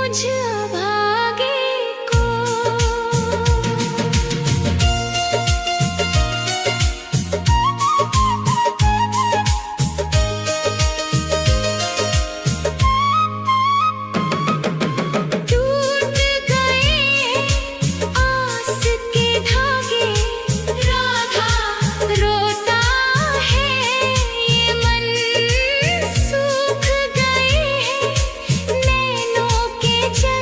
मुझ अभागे को। टूट गए आस के धागे, राधा रोता है ये मन। सूख गए हैं नैनों के जल,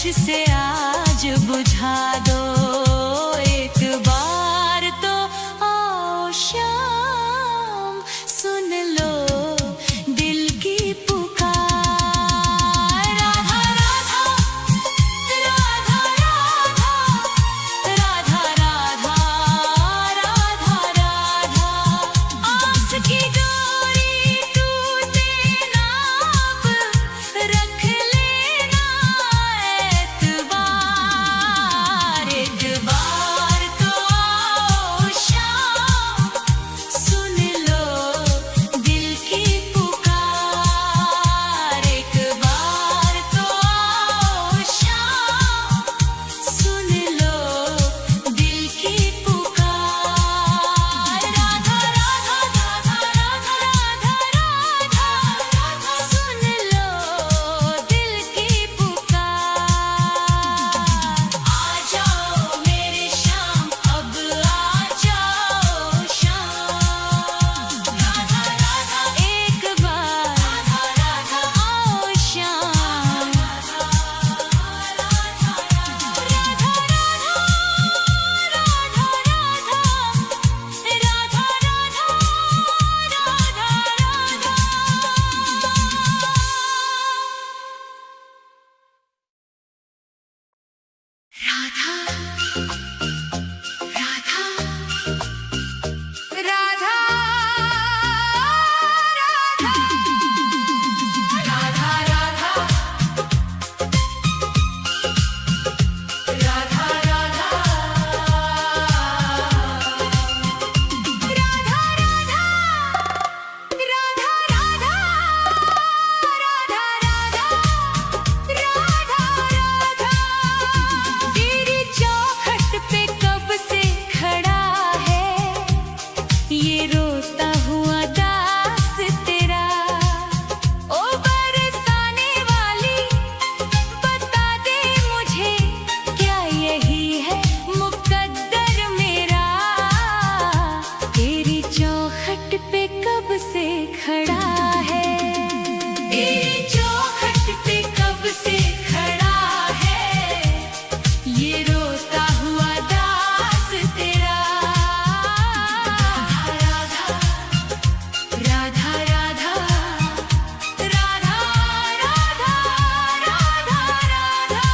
होश से आज बुझा दो एक बार तो आओ शाम सुन लो दिल की पुकार राधा राधा राधा राधा राधा राधा राधा आस की डोरी टूटे ना अब रख लेना एतबार एक बार तो आओ शाम सुन लो दिल की पुकार एक बार तो आओ शाम सुन लो दिल की पुकार राधा राधा राधा राधा राधा राधा सुन लो दिल की पुकार आ जाओ मेरे शाम अब आ जाओ शाम राधा राधा एक बार राधा राधा आओ शाम राधा राधा राधा तेरी चौखट पे कब से खड़ा है ये रोता हुआ दास तेरा ओ बरसाने वाली बता दे मुझे क्या यही है मुकद्दर मेरा तेरी चौखट पे कब से खड़ा है तेरी चौखट पे कब से खड़ा है ये रोता हुआ दास तेरा राधा राधा राधा राधा राधा राधा राधा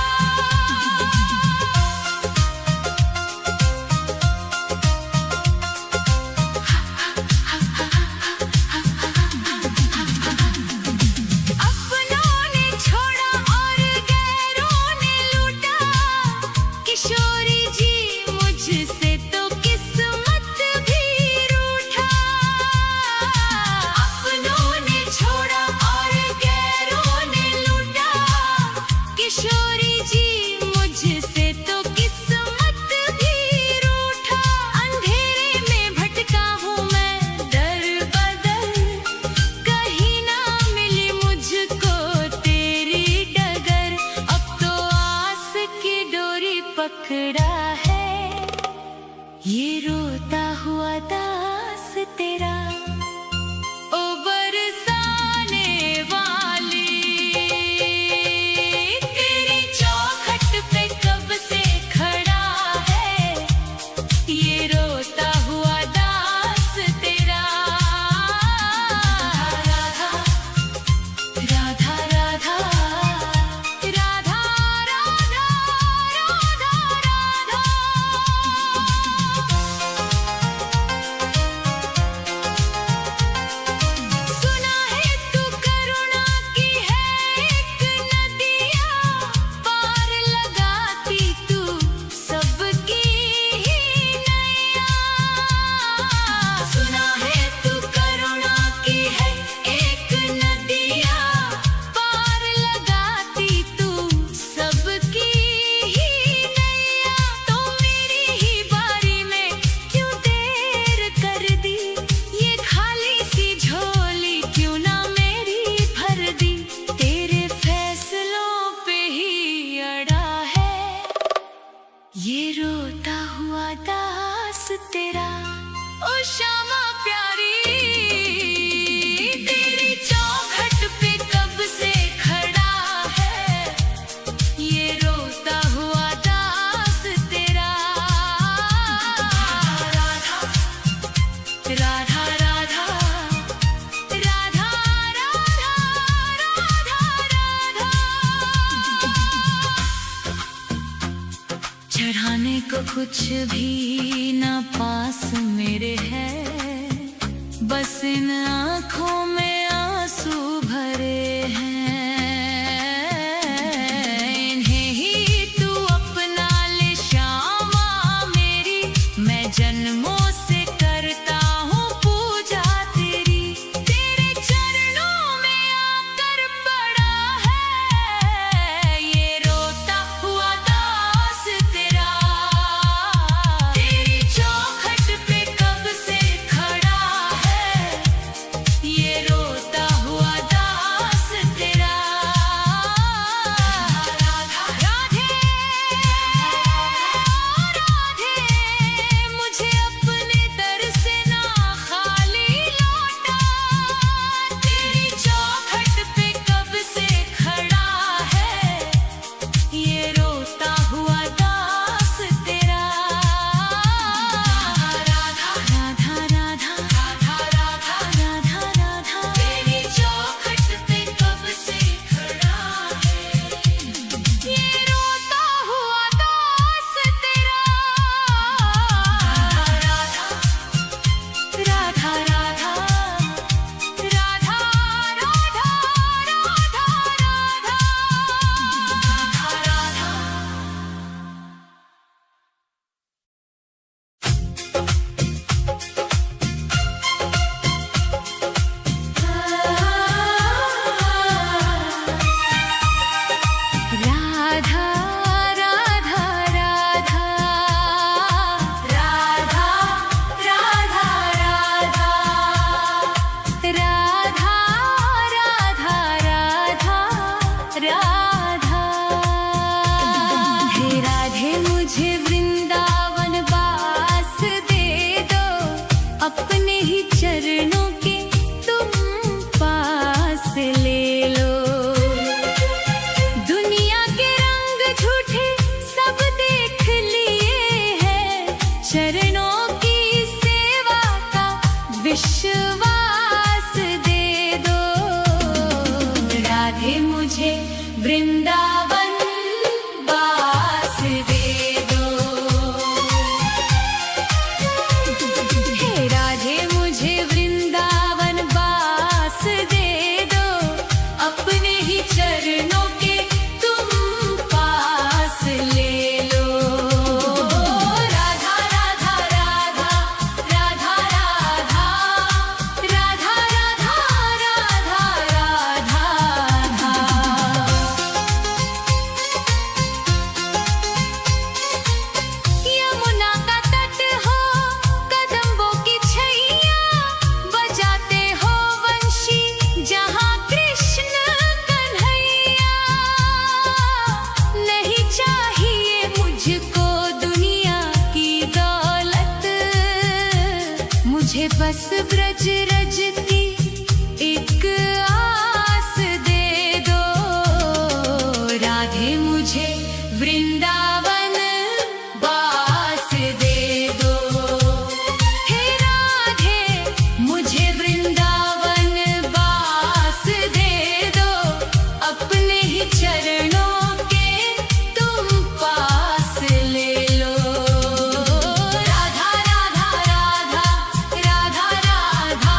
अपनों ने छोड़ा और गैरों ने लूटा किशोरी जी मुझसे तो किस्मत भी रूठा अपनों ने छोड़ा और गैरों ने लूटा किशोरी जी मुझसे तो किस्मत भी रूठा अंधेरे में भटका हूँ मैं दर बदर कहीं ना मिली मुझको तेरी डगर अब तो आस की डोरी पकड़ा है ये रोता हुआ दास तेरा ओ बरसाने वाली तेरी चौखट पे कब से खड़ा है ये रोता हुआ दास तेरा राधा राधा राधा राधा राधा राधा राधा चढ़ाने को कुछ भी ना पास मेरे है, बस इन आँखों में आंसू भरे हैं। इन्हें ही तू अपना ले श्यामा मेरी, मैं जन्मों से करता हूँ पूजा तेरी। तेरे चरणों में आकर पड़ा है ये रोता हुआ दास तेरा। तेरी चौखट पे कब से खड़ा है ये रोता हुआ दास तेरा। राधा राधे राधे, मुझे अपने दर से ना खाली लौटा। तेरी चौखट पे कब से खड़ा है ये रोता हुआ दास तेरा। राधा राधा राधा राधा राधा राधा राधा, तेरी चौखट पे कब से खड़ा है ये रोता हुआ दास तेरा। राधा राधा राधा राधा राधा राधा राधा राधा राधा राधा राधा राधा राधा राधा। हे राधे मुझे वृंदावन वास दे दो, अपने ही चरणों के तुम पास ले लो। दुनिया के रंग झूठे सब देख लिए हैं, चरणों की सेवा का विश्वास दे दो। राधे मुझे वृंदावन वास दे दो। हे राधे मुझे वृंदावन वास दे दो, अपने ही चरणों के तुम पास ले लो। राधा राधा राधा राधा राधा राधा राधा राधा राधा। यमुना का तट हो, कदम्बों की छैया, बजाते हो वंशी जहाँ कृष्ण कन्हैया। नहीं चाहिए मुझको दुनिया की दौलत, मुझे बस ब्रज रज की एक आस दे दो। राधे मुझे वृंदावन वास दे दो। हे राधे मुझे वृंदावन वास दे दो, अपने ही चरणों के तुम पास ले लो। राधा राधा राधा राधा राधा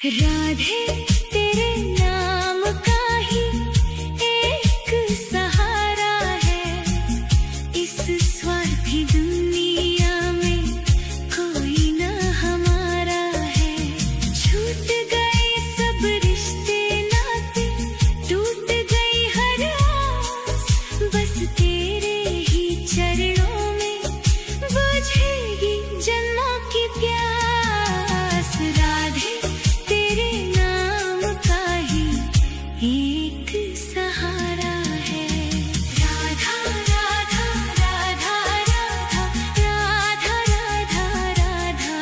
राधे तेरे नाम का ही एक सहारा है, इस स्वार्थी दुनिया में कोई न हमारा है। छूट गए सब रिश्ते नाते, टूट गई हर आस, बस तेरे ही चरणों में बुझेगी जन्मों की प्यास। राधे तेरे नाम का ही एक सहारा है। राधा राधा राधा राधा राधा राधा राधा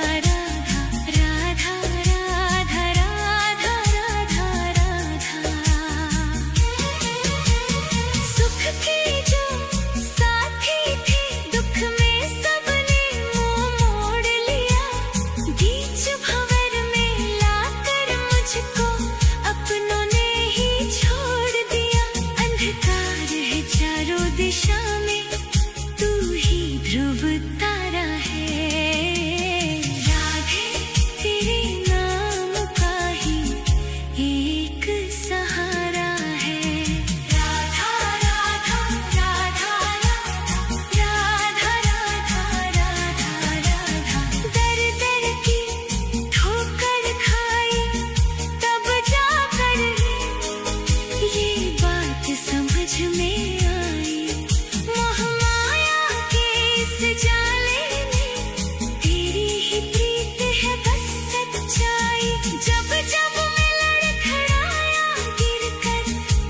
राधा राधा राधा राधा राधा। सुख के जो साथी थे, दुख में सबने मुंह मोड़ लिया। बीच भंवर में लाकर मुझको अपनों ने ही छोड़ दिया। अंधकार है चारों दिशा में, तू ही ध्रुव तारा है। राधे तेरे नाम का ही एक सहारा है। राधा राधा राधा राधा राधा राधा राधा। दर दर की ठोकर खाई तब जाकर ये बात समझ में आई। मोह माया के इस जाले में तेरी ही प्रीत है बस सच्चाई। जब जब मैं लड़खड़ाया गिरकर,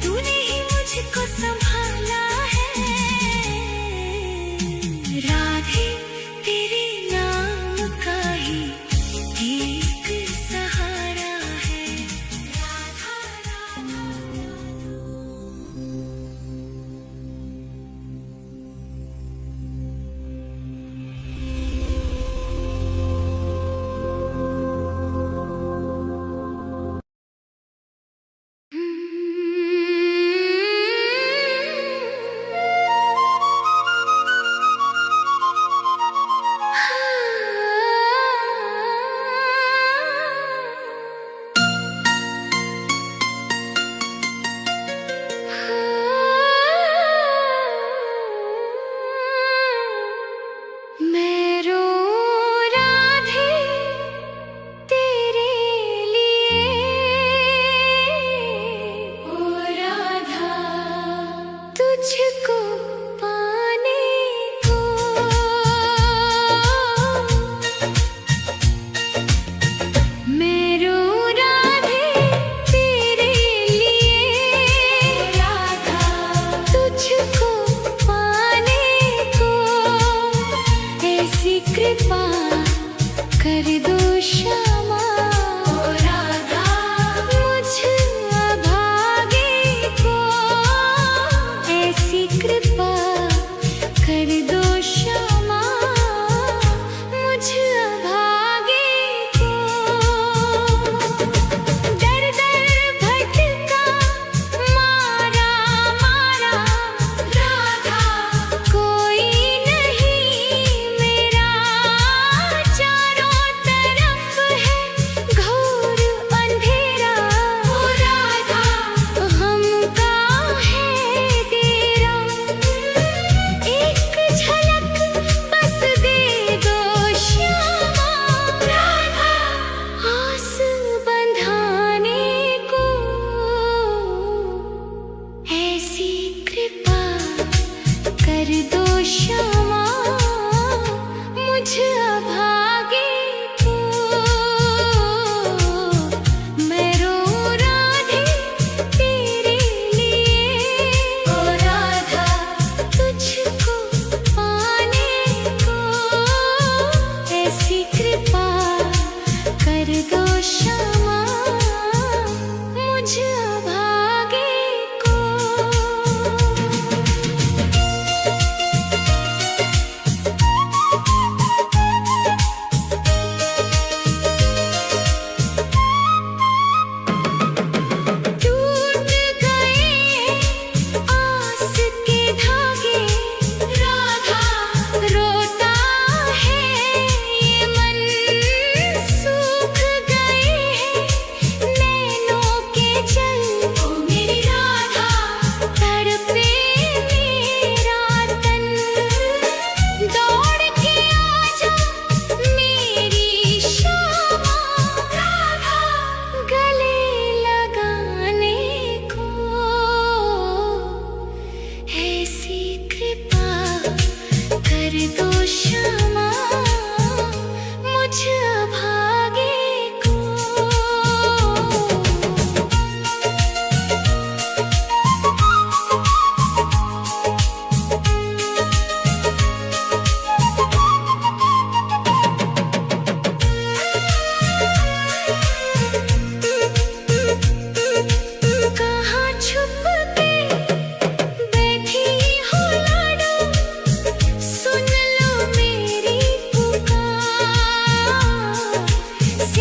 तूने ही मुझको संभाला है। राधे तेरे नाम का ही एक सहारा है। राधा राधा। मैं रो राधे तेरे लिए, ओ राधा तुझको पाने को। मैं रो राधे तेरे लिए, राधा तुझको पाने को। ऐसी कृपा कर दो श्यामा, ओ राधा मुझ अभागे को। ऐसी कृपा कर दो श्यामा, मुझ अभागे को। दर दर भटका मारा मारा राधा, कोई नहीं मेरा। चारों तरफ है घोर अंधेरा, ओ राधा हमका है डेरा। एक झलक बस दे दो श्यामा, राधा आस बंधाने को। ऐसी कृपा कर दो श्यामा, मुझ अभागे को। मैं रो राधे तेरे लिए, ओ राधा तुझको पाने को। ऐसी कृपा कर दो श्यामा, मुझ अभागे को।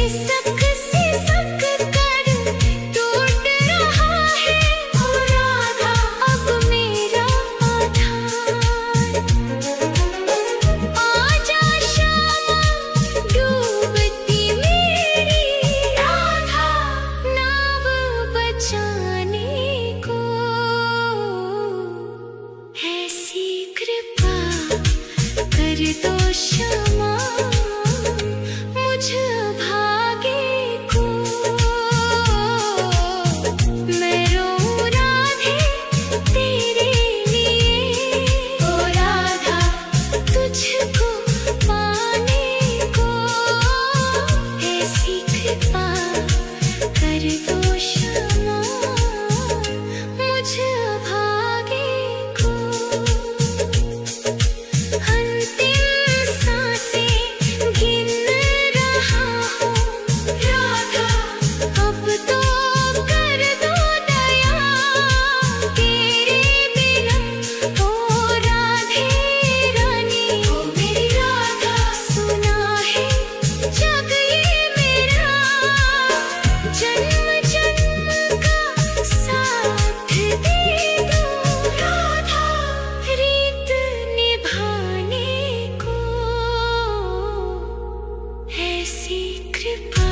सिसक सिसक कर टूट रहा है ओ राधा अब मेरा आधार। आजा श्यामा डूबती मेरी राधा नाव बचाने को। ऐसी कृपा कर दो क्षमा मुझ भागे को। मैं रोऊं राधे तेरे लिए ओ राधा तुझको पाने को। ऐसी कृपा कर दो क्षमा मुझ भागे को। अंतिम सांसें गिन रहा हूँ राधा अब तो कर दो दया तेरे बिना ओ राधे रानी ओ मेरी राधा। सुना है जग ये मेरा जन्म जन्म का साथ दे दो राधा रीत निभाने को। ऐसी कृपा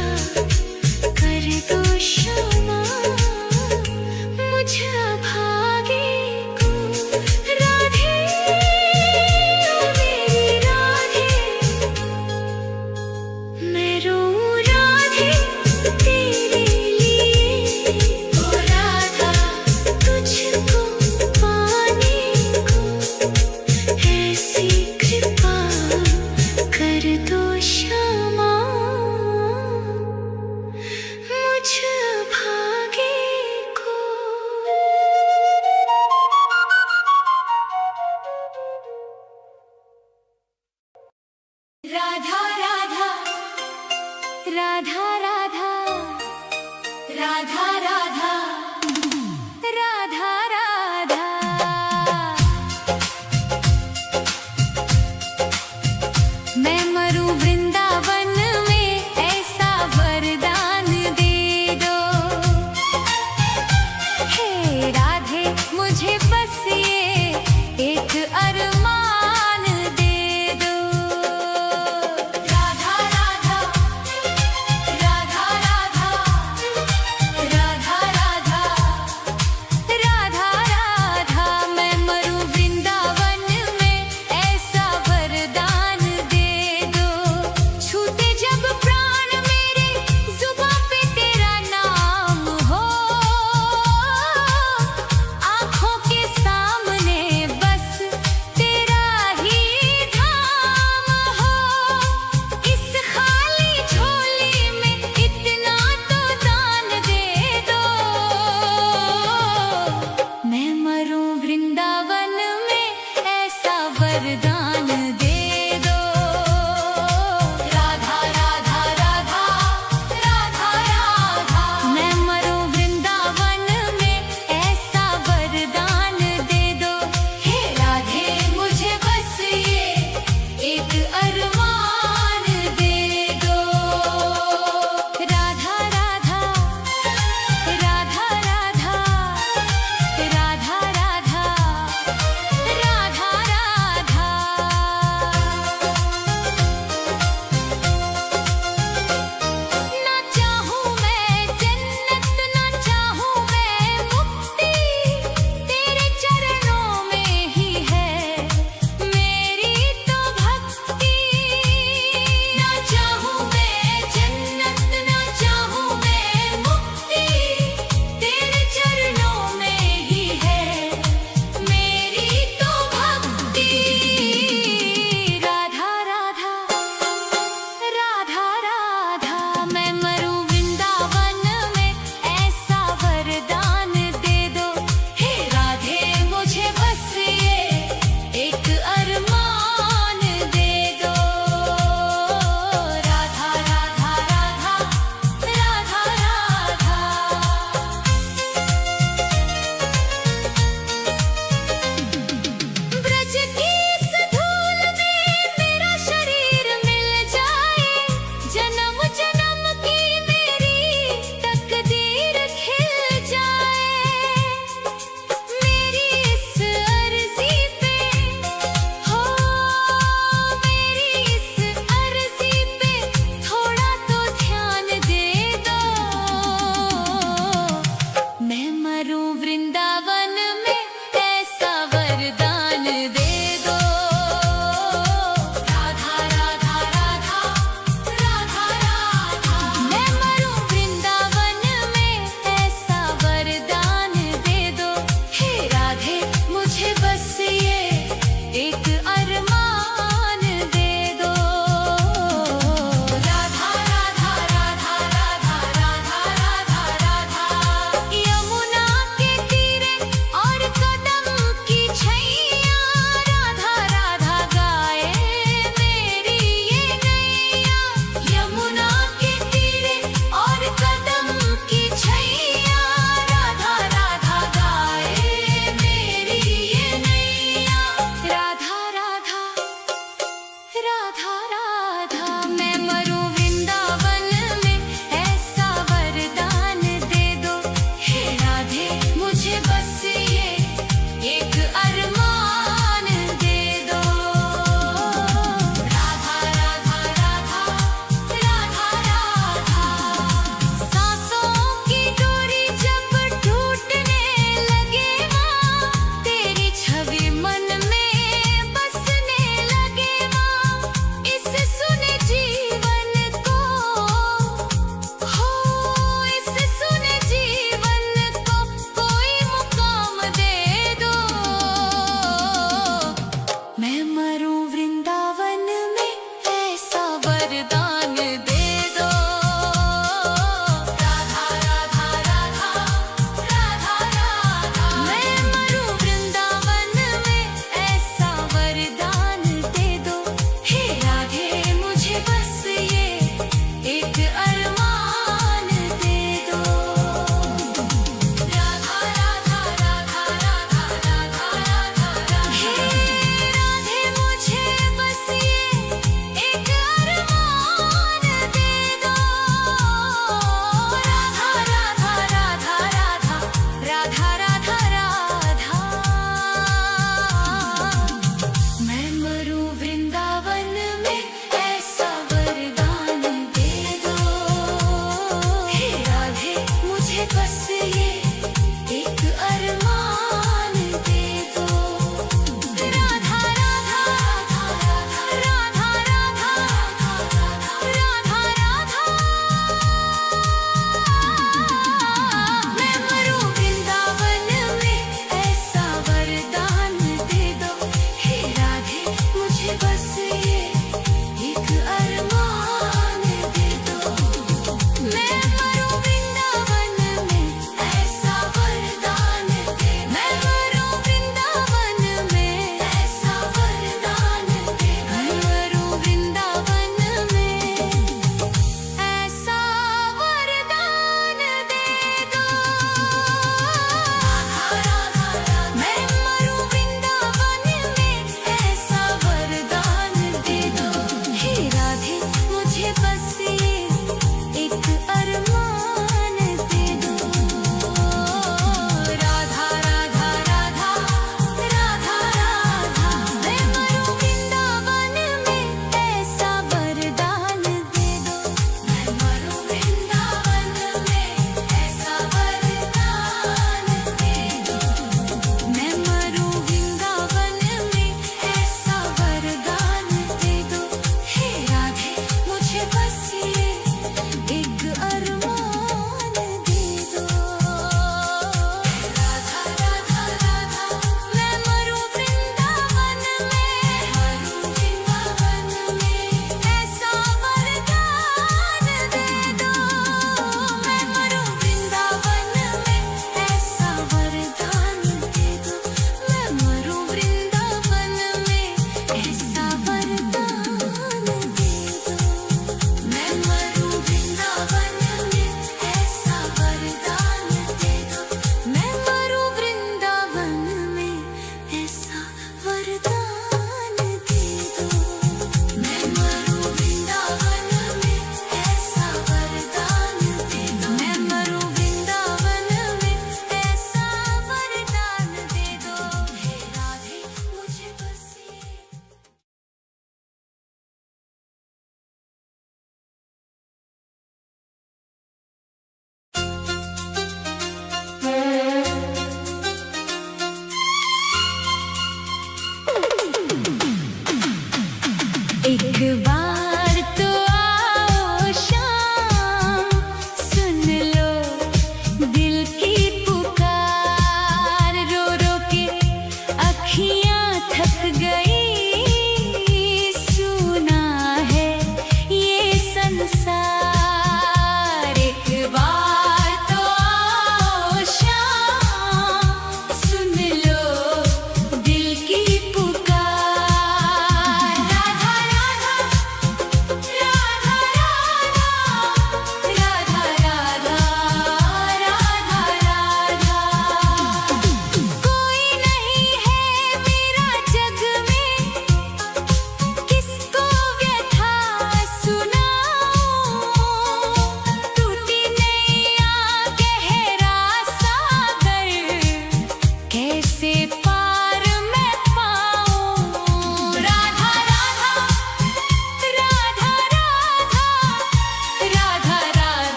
कर दो क्षमा मुझ भागे को। राधे ओ मेरी राधे मैं रोऊं राधे तेरे लिए ओ राधा तुझको पाने को। ऐसी कृपा कर दो क्षमा मुझ भागे को। राधा राधा राधा राधा राधा राधा राधा राधा। मैं मरूं वृंदावन में ऐसा वरदान दे दो। हे राधे मुझे बस ये एक अरमान दे दो। राधा राधा राधा राधा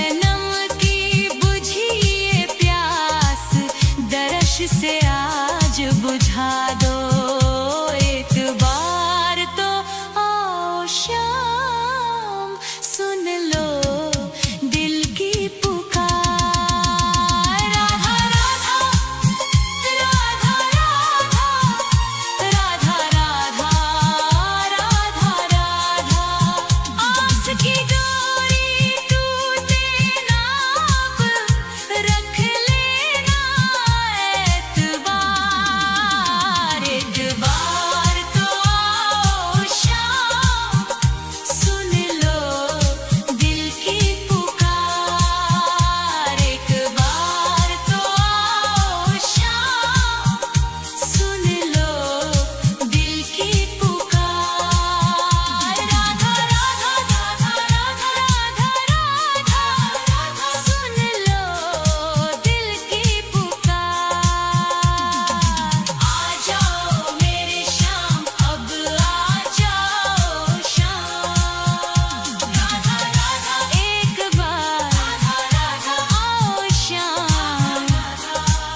जन्म की बुझी ये प्यास दर्श से आज बुझा दो। एक बार तो आओ शाम, सुन लो दिल की पुकार। राधा राधा राधा राधा राधा राधा राधा। आस की डोरी टूटे ना अब, रख लेना एतबार। एक बार तो आओ शाम, सुन लो दिल की पुकार। एक बार तो आओ शाम, सुन लो दिल की पुकार। राधा राधा राधा राधा राधा राधा, सुन लो दिल की पुकार। आ जाओ मेरे शाम, अब आ जाओ शाम। राधा राधा एक बार, राधा राधा आओ शाम। राधा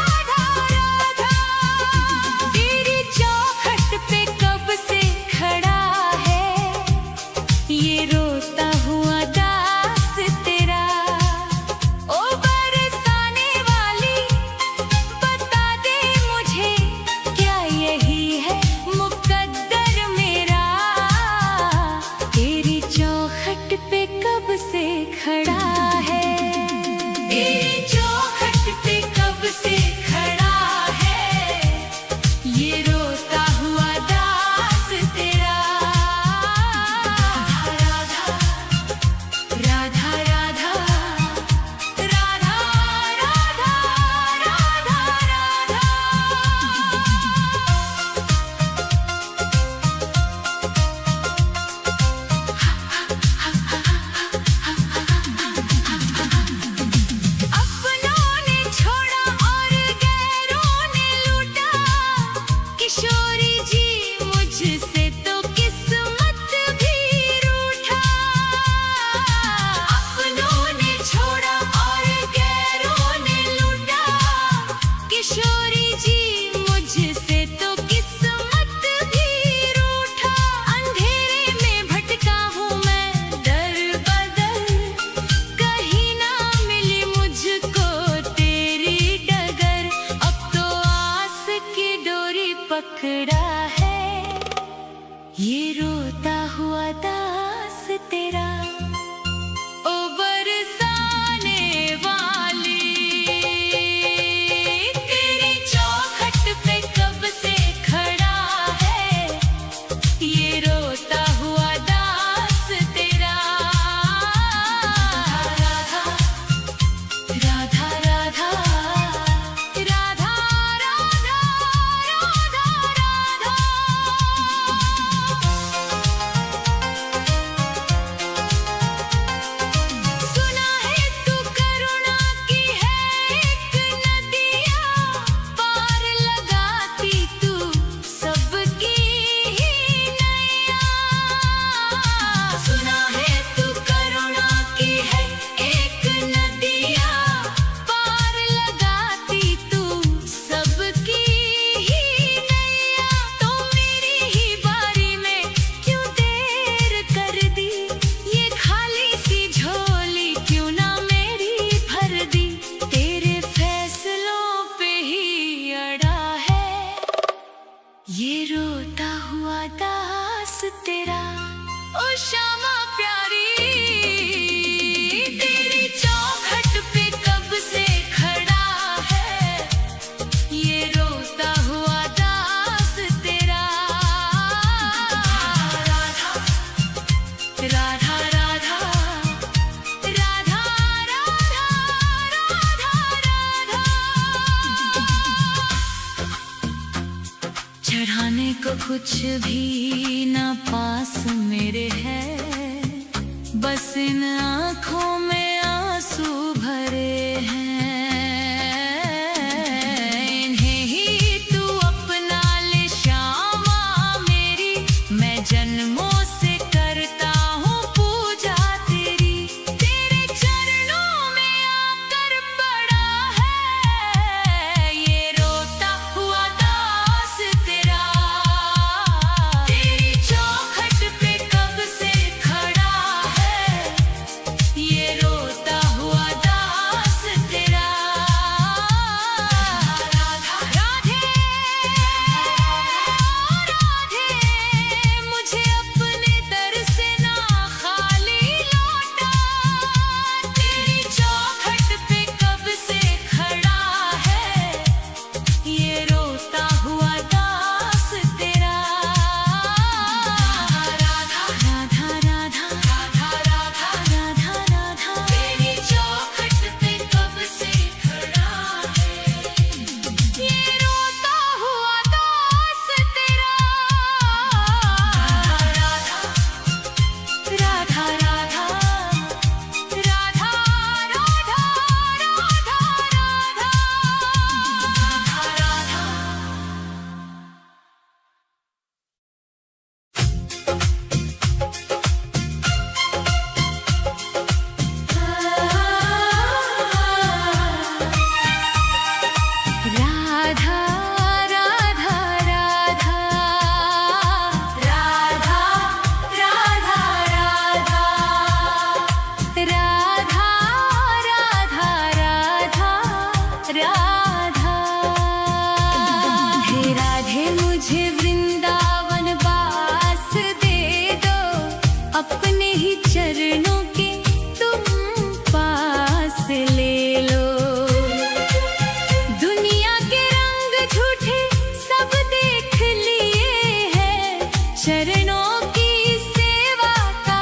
राधा राधा तेरी चौखट पे कब से खड़ा है ये रोता हुआ दास तेरा। ओ बरसाने वाली बता दे मुझे, क्या यही है मुकद्दर मेरा। तेरी चौखट पे कब से खड़ा है, तेरी चौखट पे कब से खड़ा है ये रोता हुआ दास तेरा। राधा राधा राधा राधा राधा राधा राधा। कुछ भी ना पास मेरे है, बस इन आँखों में आंसू भरे हैं। इन्हें ही तू अपना ले श्यामा मेरी, मैं जन्मों से करता हूँ पूजा तेरी। तेरे चरणों में आकर पड़ा है ये रोता हुआ दास तेरा। तेरी चौखट पे कब से खड़ा है ये रोता हुआ दास तेरा। राधा राधे राधे, मुझे अपने दर से ना खाली लौटा। तेरी चौखट पे कब से खड़ा है ये रोता हुआ दास तेरा। राधा राधा राधा राधा राधा राधा राधा, तेरी चौखट पे कब से खड़ा है ये रोता हुआ दास तेरा। राधा राधा राधा राधा राधा राधा राधा राधा राधा राधा राधा राधा राधा राधा। हे राधे मुझे वृंदावन वास दे दो, अपने ही चरणों के तुम पास ले लो। दुनिया के रंग झूठे सब देख लिए हैं, चरणों की सेवा का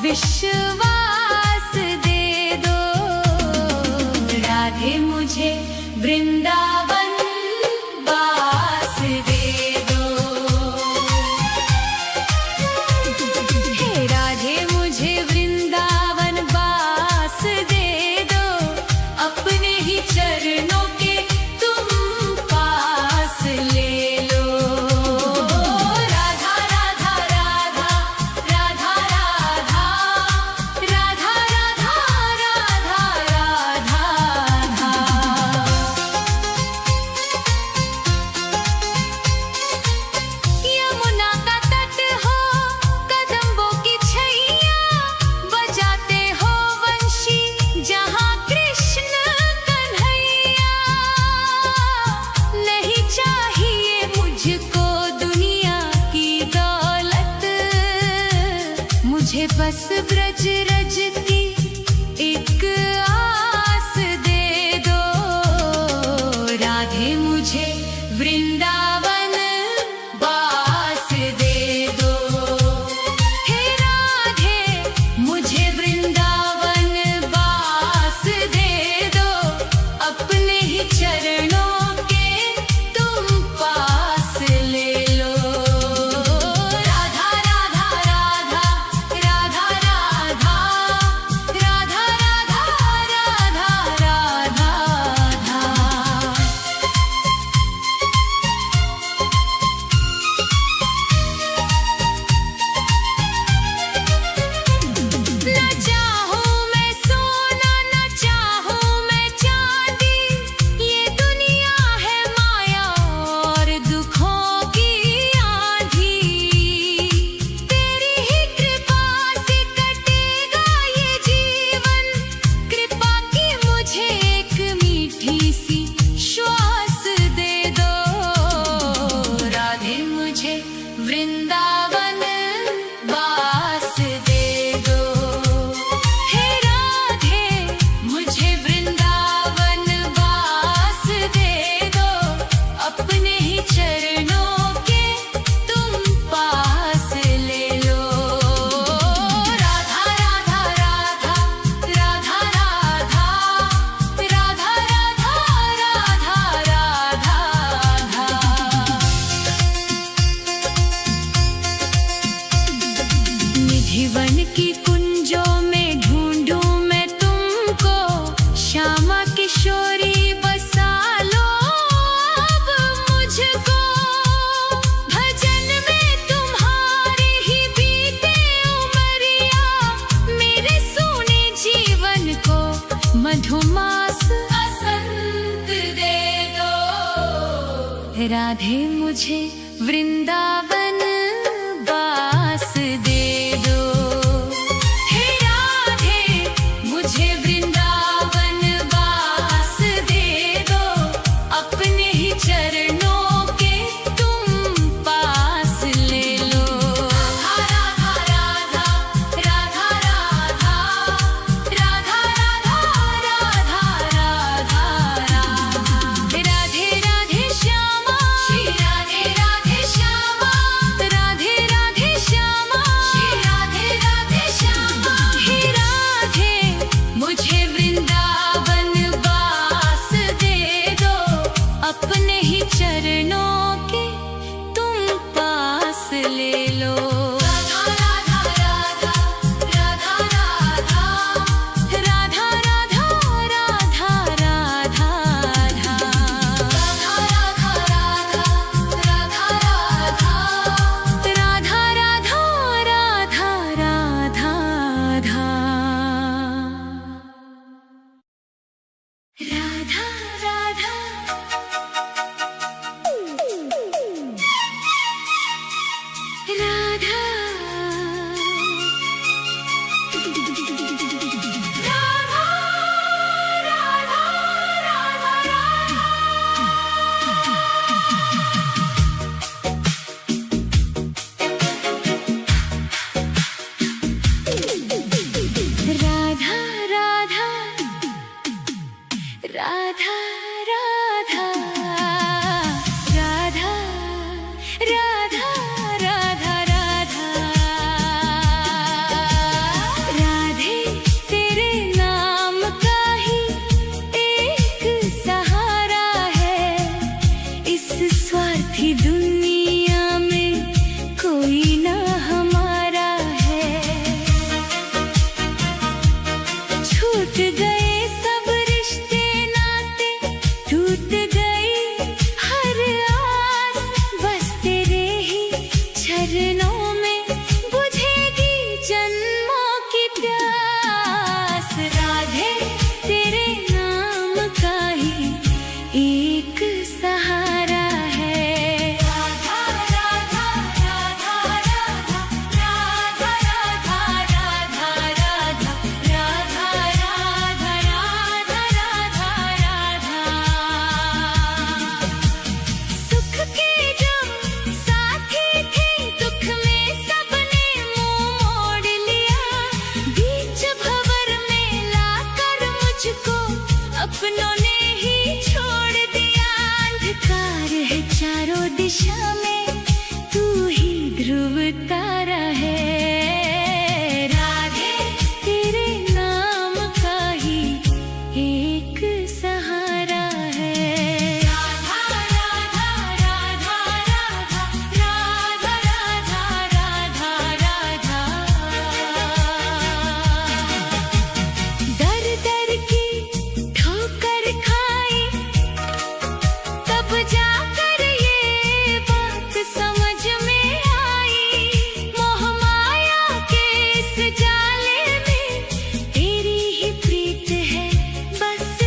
विश्वास दे दो। राधे मुझे वृंदावन वास दे दो। हे राधे मुझे वृंदावन वास दे दो, अपने ही चरणों के तुम पास ले लो। राधा राधा राधा राधा राधा राधा राधा राधा राधा राधा। यमुना का तट हो कदम्बों की छैया, बजाते हो वंशी जहाँ कृष्ण कन्हैया। नहीं चाहिए मुझको दुनिया की दौलत, मुझे बस ब्रज रज की एक आस दे दो। राधे मुझे वृंदावन वास दे दो। हे राधे मुझे वृंदावन वास दे दो, अपने ही चरणों के तुम पास ले लो। राधा राधा राधा राधा राधा श्यामा किशोरी बसा लो अब मुझको, भजन में तुम्हारी ही बीते उमरिया, मेरे सोने जीवन को मधुमास बसंत दे दो। राधे मुझे वृंदावन बास दे दो, हे राधे मुझे वृंदावन बास दे दो, अपने ही चरणों के तुम पास ले लो। राधा राधा राधा राधा राधा राधा राधा राधा, राधे राधे श्यामा, श्री राधे राधे श्यामा, राधे राधे श्यामा, श्री राधे राधे श्यामा। हे राधे मुझे वृंदावन बास दे दो, अपने ही चरणों के तुम पास ले लो। राधा राधा राधा राधा राधा राधा राधा राधा राधा राधा राधा राधा राधे तेरे नाम का ही एक सहारा है, इस स्वार्थी दुनिया में कोई ना हमारा है। छूट गए सब रिश्ते नाते, टूट गई हर आस, बस तेरे ही चरणों में बुझेगी जन्मों की प्यास। राधे तेरे नाम का ही एक सहारा है। राधा राधा राधा राधा राधा राधा राधा राधा राधा राधा राधा राधा। सुख के जो साथी थे, दुख में सबने मुंह मोड़ लिया, बीच भंवर में लाकर मुझको अपनों ने ही छोड़ दिया। अंधकार है चारों दिशा में, तू ही ध्रुव तारा है। राधे तेरे नाम का ही एक सहारा है। राधा राधा राधा राधा राधा राधा राधा राधा। दर दर की ठोकर खाई, तब जाकर ये बात समझ में आई, मोह माया के इस जाले में तेरी ही प्रीत है बस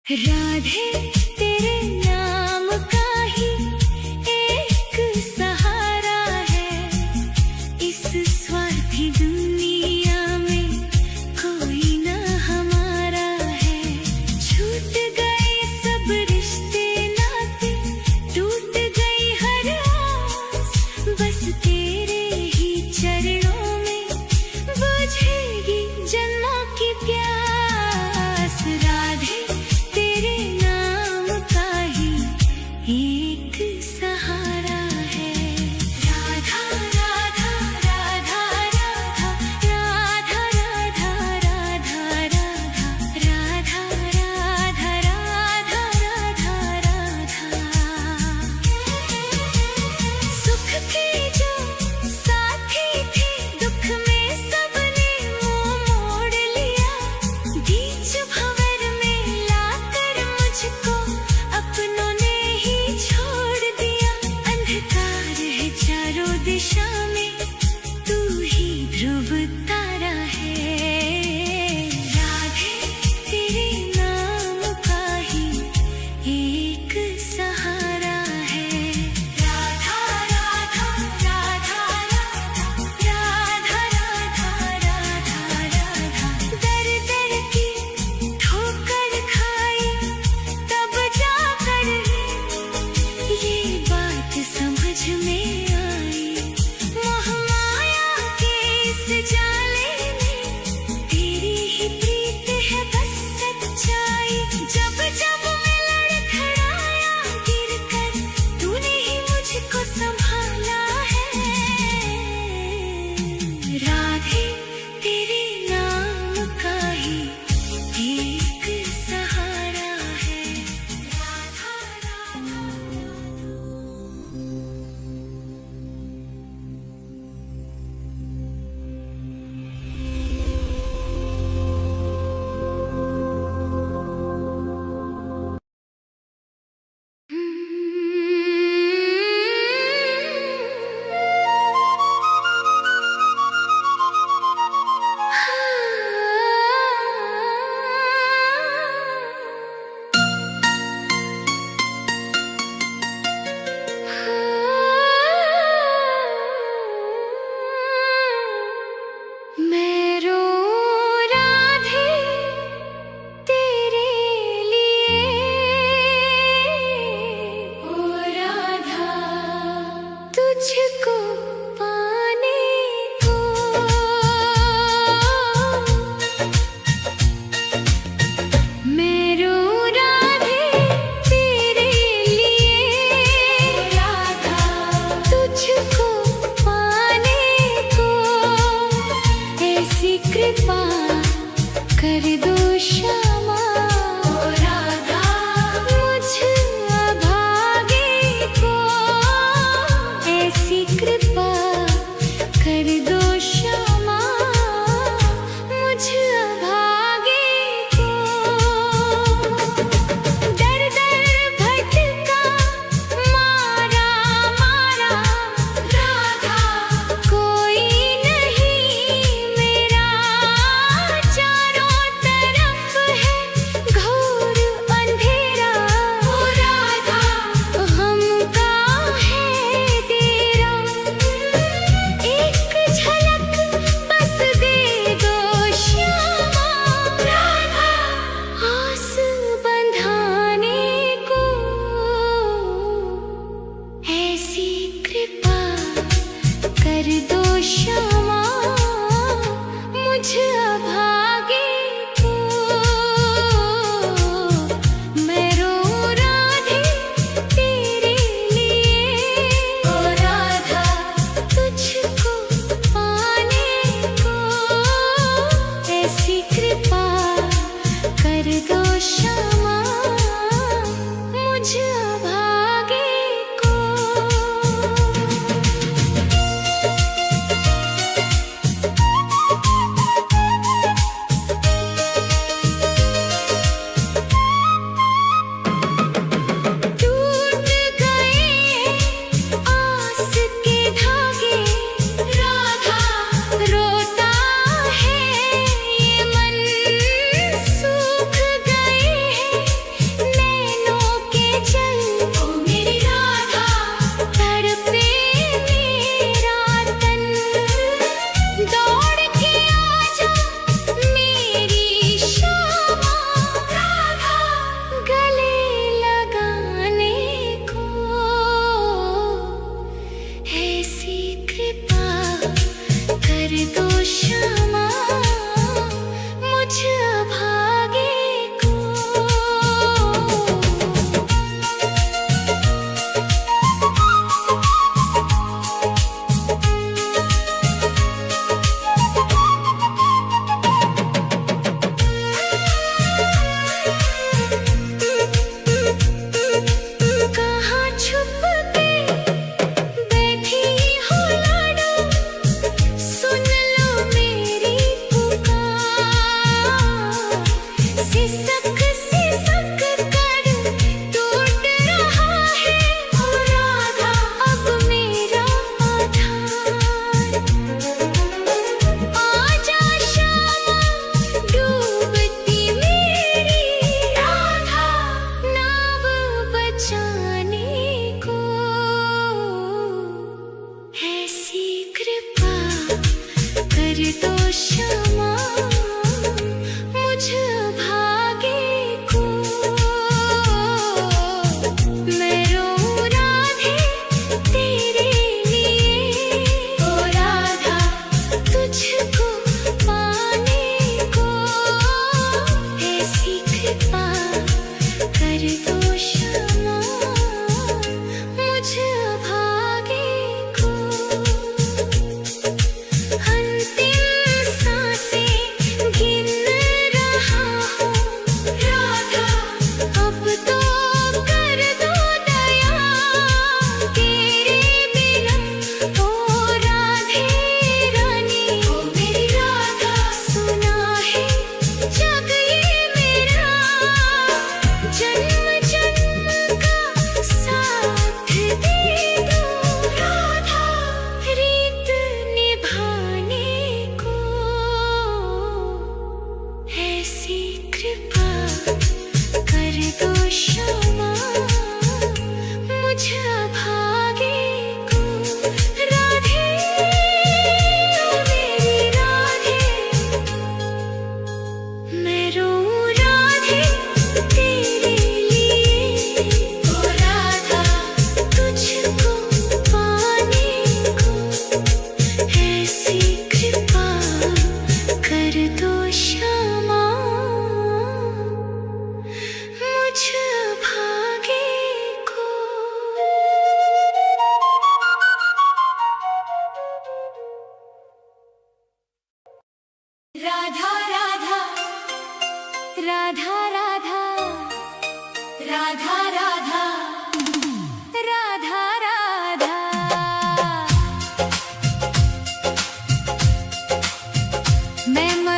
राधे तेरे नाम का ही एक सहारा है, इस स्वार्थी दुनिया में कोई ना हमारा है। छूट गए सब रिश्ते नाते, टूट गई हर आस, बस तेरे ही चरणों में बुझेगी जन्मों की प्यास। राधे तेरे नाम का ही एक सहारा है। राधा राधा राधा राधा राधा राधा राधा राधा राधा राधा राधा राधा। सुख के जो साथी थे, दुख में सबने मुंह मोड़ लिया। बीच भंवर में लाकर मुझको अपनों ने ही छोड़ दिया। अंधकार है चारों दिशा में, तू ही ध्रुव तारा है। राधे तेरे नाम का ही एक सहारा है। राधा राधा राधा राधा राधा राधा राधा। दर दर की ठोकर खाई तब जाकर ये बात समझ में आई। मोह माया के इस जाले में तेरी ही प्रीत है बस सच्चाई। जब जब मैं लड़खड़ाया गिरकर, तूने ही मुझको संभाला है। राधे तेरे नाम का ही एक सहारा है। राधा राधा। मैं रो राधे तेरे लिए, ओ राधा तुझको पाने को। मैं रो राधे तेरे लिए, राधा तुझको पाने को। ऐसी कृपा कर दो श्यामा, ओ राधा मुझ अभागे को। ऐसी कृपा कर दो श्यामा, मुझ अभागे को। दर दर भटका मारा मारा राधा, कोई नहीं मेरा चारों तरफ है।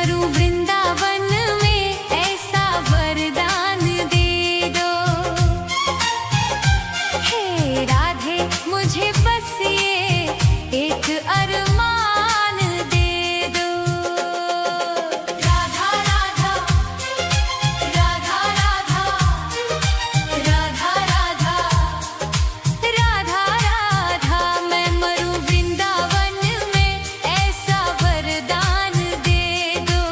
मरूं वृंदावन में ऐसा वरदान दे दो। हे राधे मुझे बस ये एक अरमान दे दो। राधा राधा राधा राधा राधा राधा राधा राधा मैं मरूं वृंदावन में ऐसा वरदान दे दो।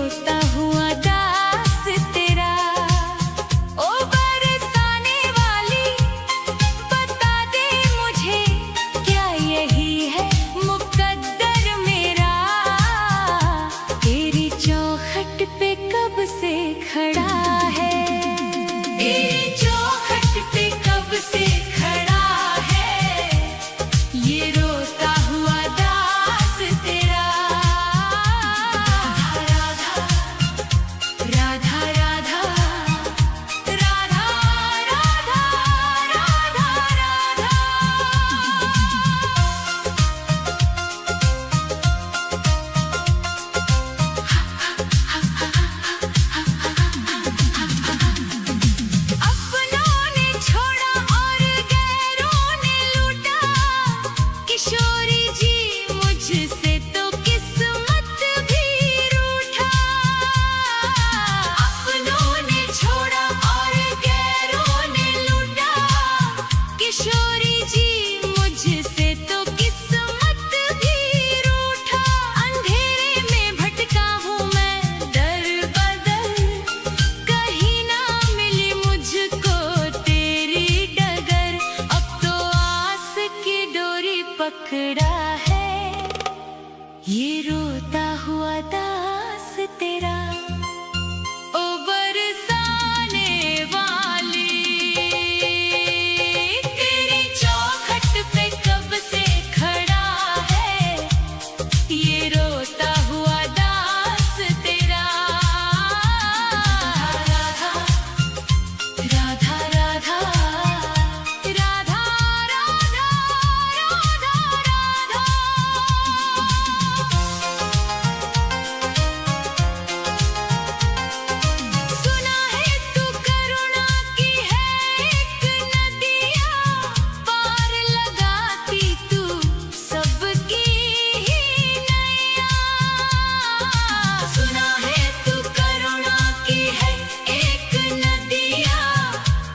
रोता हुआ दास तेरा। ओ बरसाने वाली बता दे मुझे, क्या यही है मुकद्दर मेरा? तेरी चौखट पे कब से खड़ा है, तेरी चौखट पे कब से खड़ा है, ये रोता हुआ दास तेरा। राधा राधा राधा राधा राधा राधा राधा। अपनों ने छोड़ा और गैरों ने लूटा, किशोरी जी मुझसे तो किस्मत भी रूठा। अपनों ने छोड़ा और गैरों ने लूटा, किशोरी जी मुझसे तो किस्मत भी रूठा। अंधेरे में भटका हूँ मैं दर बदर, कहीं ना मिली मुझको तेरी डगर। अब तो आस की डोरी पकड़ा है, ये रोता हुआ दास तेरा। ओ बरसाने वाली तेरी चौखट पे कब से खड़ा है, ये रोता हुआ दास तेरा। राधा राधा राधा राधा राधा राधा राधा। सुना है तू करुणा की है एक नदिया, पार लगाती तू सबकी ही नैया। सुना है तू करुणा की है एक नदिया,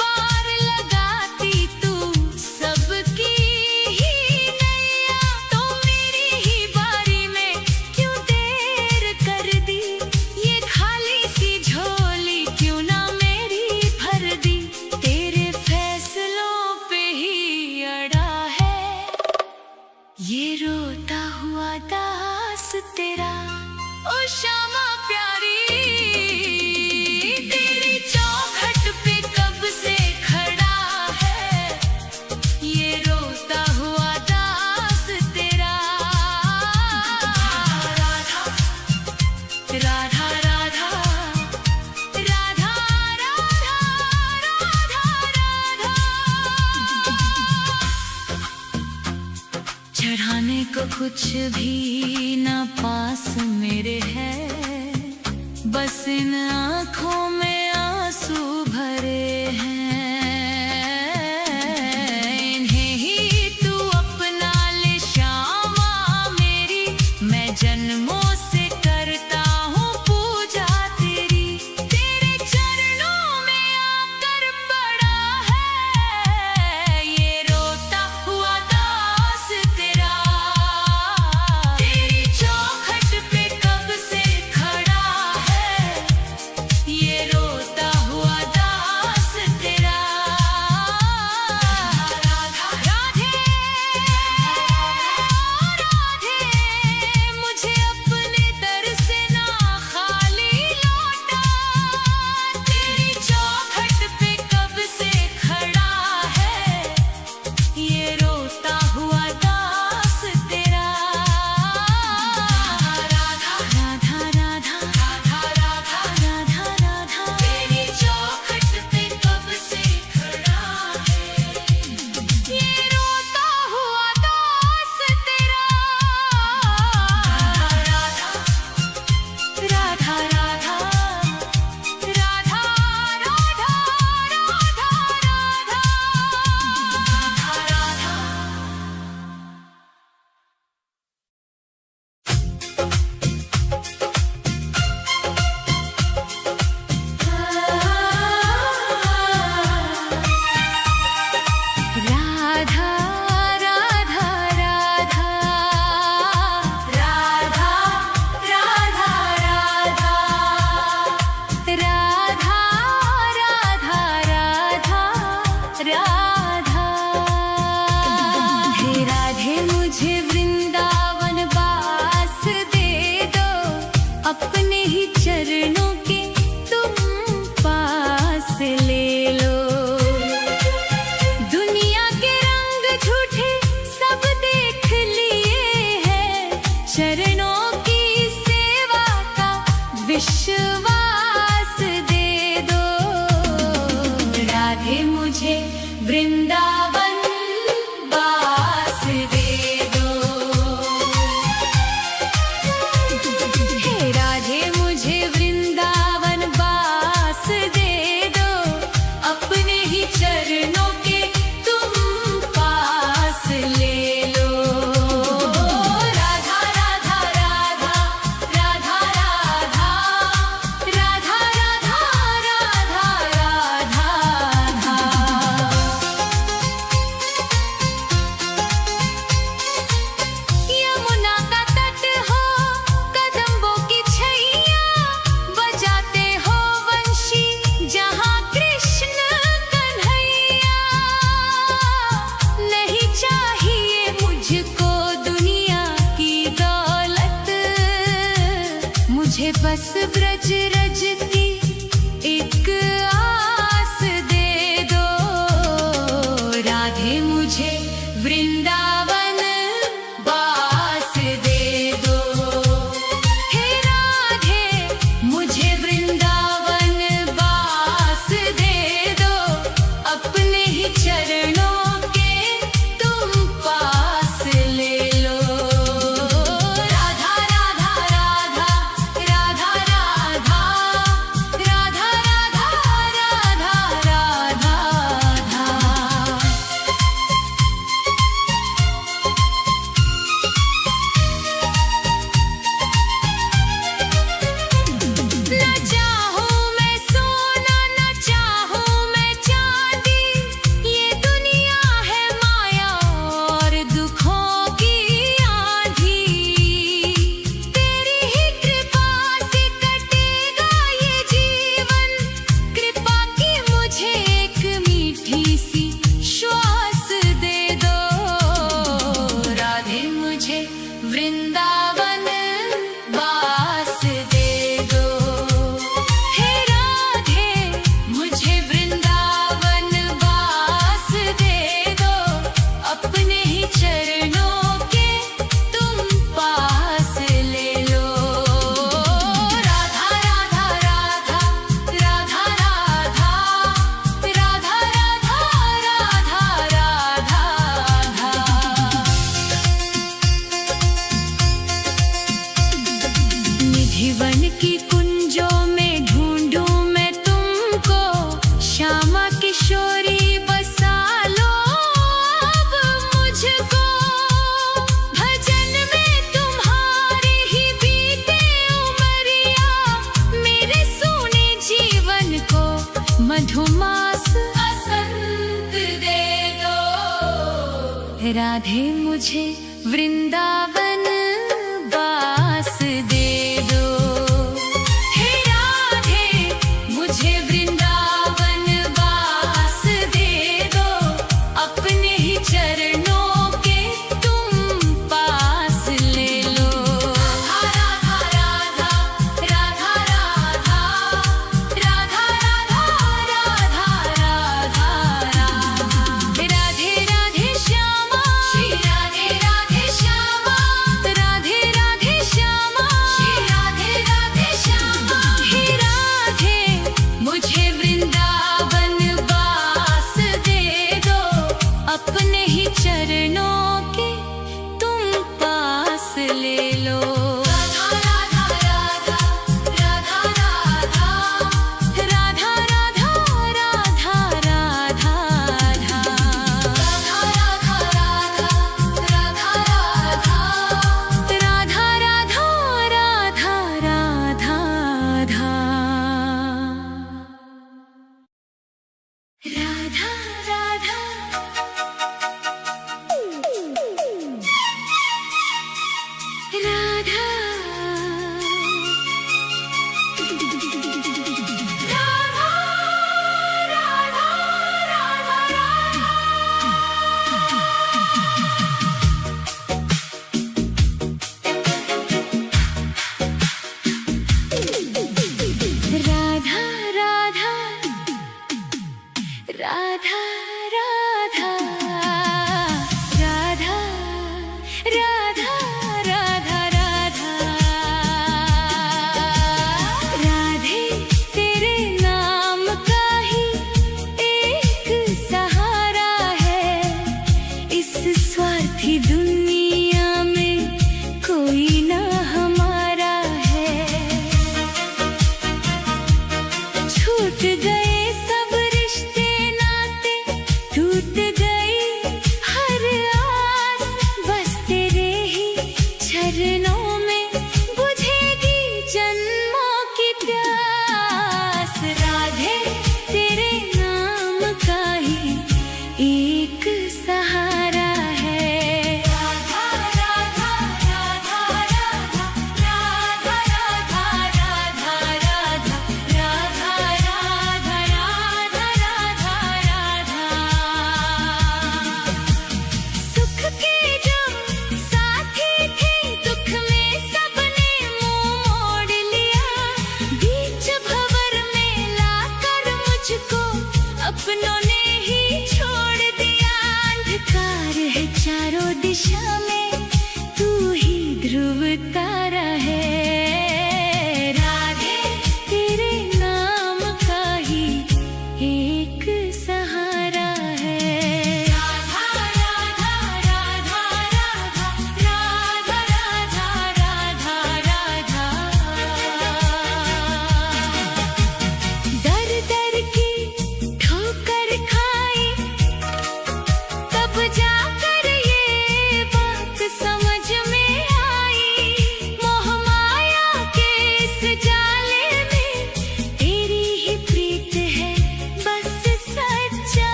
पार लगाती तू सबकी ही नैया। तो मेरी ही बारी में क्यों देर कर दी, ये खाली सी झोली क्यों ना मेरी भर दी। तेरे फैसलों पे ही अड़ा है, ये रोता हुआ दास तेरा। ओ श्यामा प्यारी तेरी चौखट पे कब से खड़ा है, ये रोता हुआ दास तेरा। राधा राधा राधा राधा राधा राधा राधा। चढ़ाने को कुछ भी ना पास मेरे है, बस इन आँखों में आंसू भरे हैं। इन्हें ही तू अपना ले श्यामा मेरी, मैं जन्मों से करता हूँ पूजा तेरी। तेरे चरणों में आकर पड़ा है, ये रोता हुआ दास तेरा। तेरी चौखट पे कब से खड़ा है, ये रोता हुआ दास तेरा। राधा राधे राधे मुझे अपने दर से ना खाली लौटा। तेरी चौखट पे कब से खड़ा है, ये रोता हुआ दास तेरा। राधा राधा राधा राधा राधा राधा राधा। तेरी चौखट पे कब से खड़ा है, ये रोता हुआ दास तेरा। राधा राधा राधा राधा राधा राधा राधा। राधा राधा राधा राधा राधा राधा। विश्वास दे दो। राधे मुझे वृंदावन वास दे दो। हे राधे मुझे वृंदावन वास दे दो। अपने ही चरणों के तुम पास ले लो। राधा राधा राधा राधा राधा राधा राधा राधा राधा राधा। यमुना का तट हो कदम्बों की छैया, बजाते हो वंशी जहाँ कृष्ण कन्हैया। नहीं चाहिए मुझको दुनिया की दौलत, मुझे बस ब्रज रज की एक आस दे दो। राधे मुझे वृंदावन वास दे दो। हे राधे मुझे वृंदावन वास दे दो। अपने ही चरणों के तुम पास ले लो। राधा राधा राधा राधा राधा राधा राधा राधा राधा राधा। न चाहूं मैं सोना न चाहूं मैं चांदी, ये दुनिया है माया और दुखों की आंधी। तेरी ही कृपा से कटेगा ये जीवन, कृपा की मुझे एक मीठी सी श्वास दे दो। राधे मुझे वृंदावन वास दे दो। हे राधे मुझे वृंदावन वास दे दो। अपने ही चरणों के तुम पास ले लो। राधा राधा राधा राधा राधा राधा राधा राधा राधा राधा। निधिवन की कुंजों में ढूंढूं मैं तुमको, श्यामा किशोरी बसा लो अब मुझको। भजन में तुम्हारी ही बीते उमरिया, मेरे सूने जीवन को मधुमास बसंत दे दो। राधे मुझे वृंदावन वास दे दो। हे राधे मुझे वृंदावन वास दे दो। अपने ही चरणों के तुम पास ले लो। राधा राधा राधा राधा राधा राधा राधा राधा राधा। राधे राधे श्यामा श्री राधे राधे श्यामा छूट गए